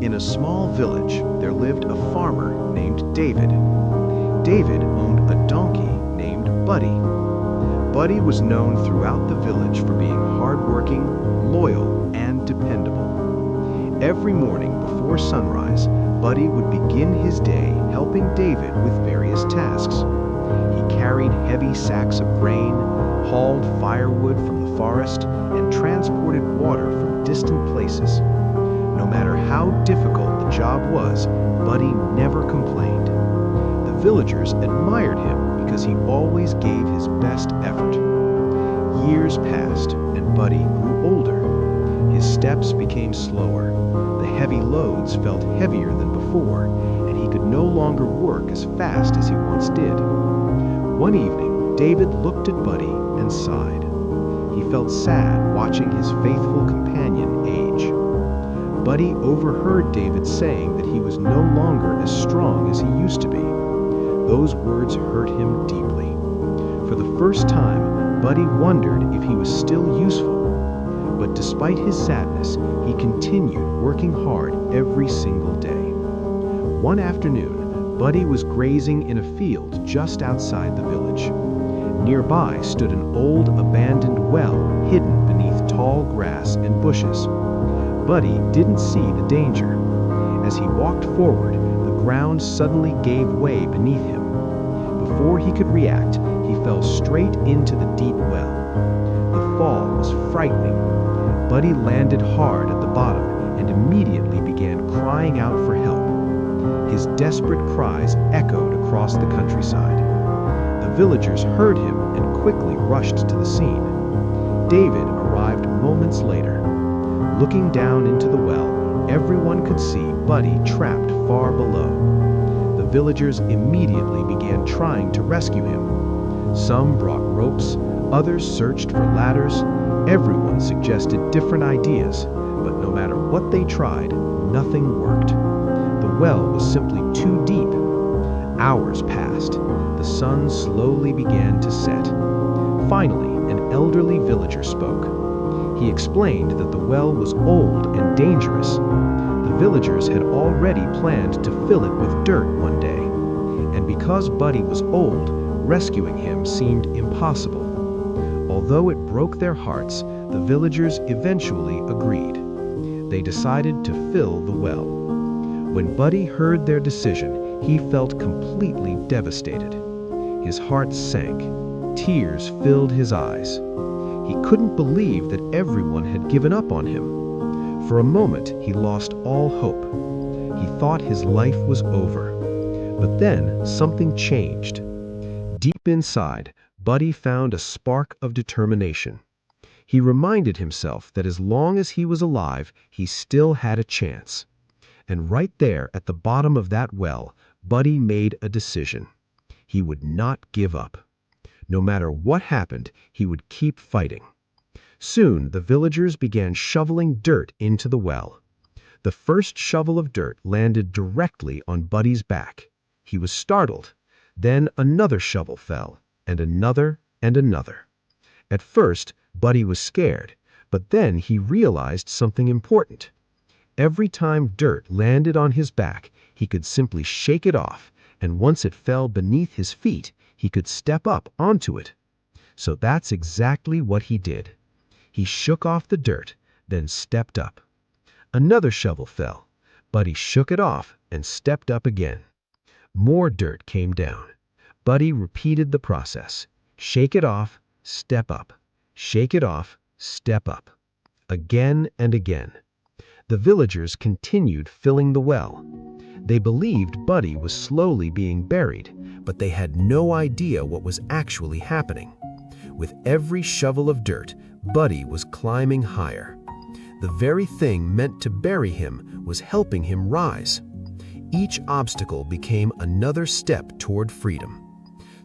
In a small village, there lived a farmer named David. David owned a donkey named Buddy. Buddy was known throughout the village for being hardworking, loyal, and dependable. Every morning before sunrise, Buddy would begin his day helping David with various tasks. He carried heavy sacks of grain, hauled firewood from the forest, and transported water from distant places. No matter how difficult the job was, Buddy never complained. The villagers admired him because he always gave his best effort. Years passed, and Buddy grew older. His steps became slower. The heavy loads felt heavier than before, and he could no longer work as fast as he once did. One evening, David looked at Buddy and sighed. He felt sad watching his faithful companion age. Buddy overheard David saying that he was no longer as strong as he used to be. Those words hurt him deeply. For the first time, Buddy wondered if he was still useful. But despite his sadness, he continued working hard every single day. One afternoon, Buddy was grazing in a field just outside the village. Nearby stood an old abandoned well hidden beneath tall grass and bushes. Buddy didn't see the danger. As he walked forward, the ground suddenly gave way beneath him. Before he could react, he fell straight into the deep well. The fall was frightening. Buddy landed hard at the bottom and immediately began crying out for help. His desperate cries echoed across the countryside. The villagers heard him and quickly rushed to the scene. David arrived moments later. Looking down into the well, everyone could see Buddy trapped far below. The villagers immediately began trying to rescue him. Some brought ropes, others searched for ladders. Everyone suggested different ideas, but no matter what they tried, nothing worked. The well was simply too deep. Hours passed. The sun slowly began to set. Finally, an elderly villager spoke. He explained that the well was old and dangerous. The villagers had already planned to fill it with dirt one day, and because Buddy was old, rescuing him seemed impossible. Although it broke their hearts, the villagers eventually agreed. They decided to fill the well. When Buddy heard their decision, he felt completely devastated. His heart sank. Tears filled his eyes. He couldn't believe that everyone had given up on him. For a moment, he lost all hope. He thought his life was over. But then, something changed. Deep inside, Buddy found a spark of determination. He reminded himself that as long as he was alive, he still had a chance. And right there at the bottom of that well, Buddy made a decision. He would not give up. No matter what happened, he would keep fighting. Soon, the villagers began shoveling dirt into the well. The first shovel of dirt landed directly on Buddy's back. He was startled. Then another shovel fell, and another and another. At first, Buddy was scared, but then he realized something important. Every time dirt landed on his back, he could simply shake it off, and once it fell beneath his feet, he could step up onto it. So that's exactly what he did. He shook off the dirt, then stepped up. Another shovel fell. Buddy shook it off and stepped up again. More dirt came down. Buddy repeated the process. Shake it off, step up. Shake it off, step up. Again and again. The villagers continued filling the well. They believed Buddy was slowly being buried, but they had no idea what was actually happening. With every shovel of dirt, Buddy was climbing higher. The very thing meant to bury him was helping him rise. Each obstacle became another step toward freedom.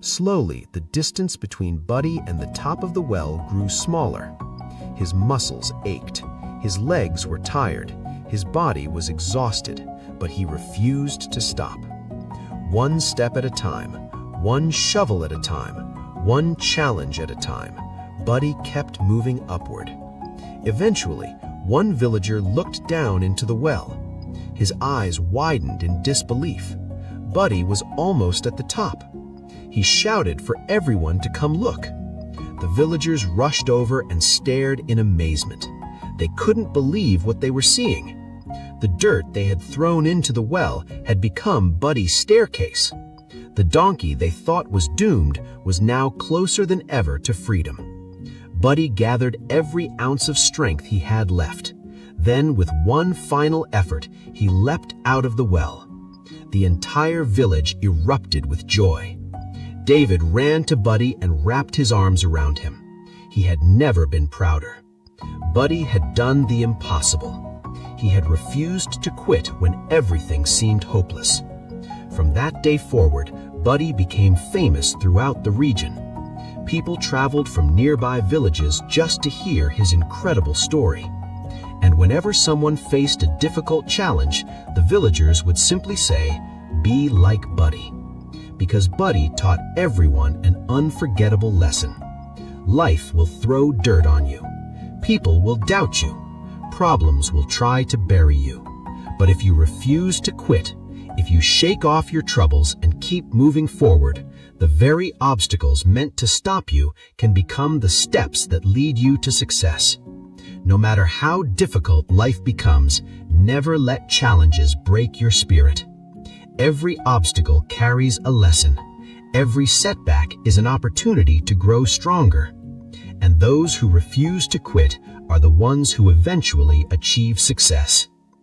Slowly, the distance between Buddy and the top of the well grew smaller. His muscles ached. His legs were tired. His body was exhausted, but he refused to stop. One step at a time, one shovel at a time, one challenge at a time, Buddy kept moving upward. Eventually, one villager looked down into the well. His eyes widened in disbelief. Buddy was almost at the top. He shouted for everyone to come look. The villagers rushed over and stared in amazement. They couldn't believe what they were seeing. The dirt they had thrown into the well had become Buddy's staircase. The donkey they thought was doomed was now closer than ever to freedom. Buddy gathered every ounce of strength he had left. Then, with one final effort, he leapt out of the well. The entire village erupted with joy. David ran to Buddy and wrapped his arms around him. He had never been prouder. Buddy had done the impossible. He had refused to quit when everything seemed hopeless. From that day forward, Buddy became famous throughout the region. People traveled from nearby villages just to hear his incredible story. And whenever someone faced a difficult challenge, the villagers would simply say, "Be like Buddy." Because Buddy taught everyone an unforgettable lesson. Life will throw dirt on you. People will doubt you. Problems will try to bury you. But if you refuse to quit, if you shake off your troubles and keep moving forward, the very obstacles meant to stop you can become the steps that lead you to success. No matter how difficult life becomes, never let challenges break your spirit. Every obstacle carries a lesson. Every setback is an opportunity to grow stronger. And those who refuse to quit are the ones who eventually achieve success.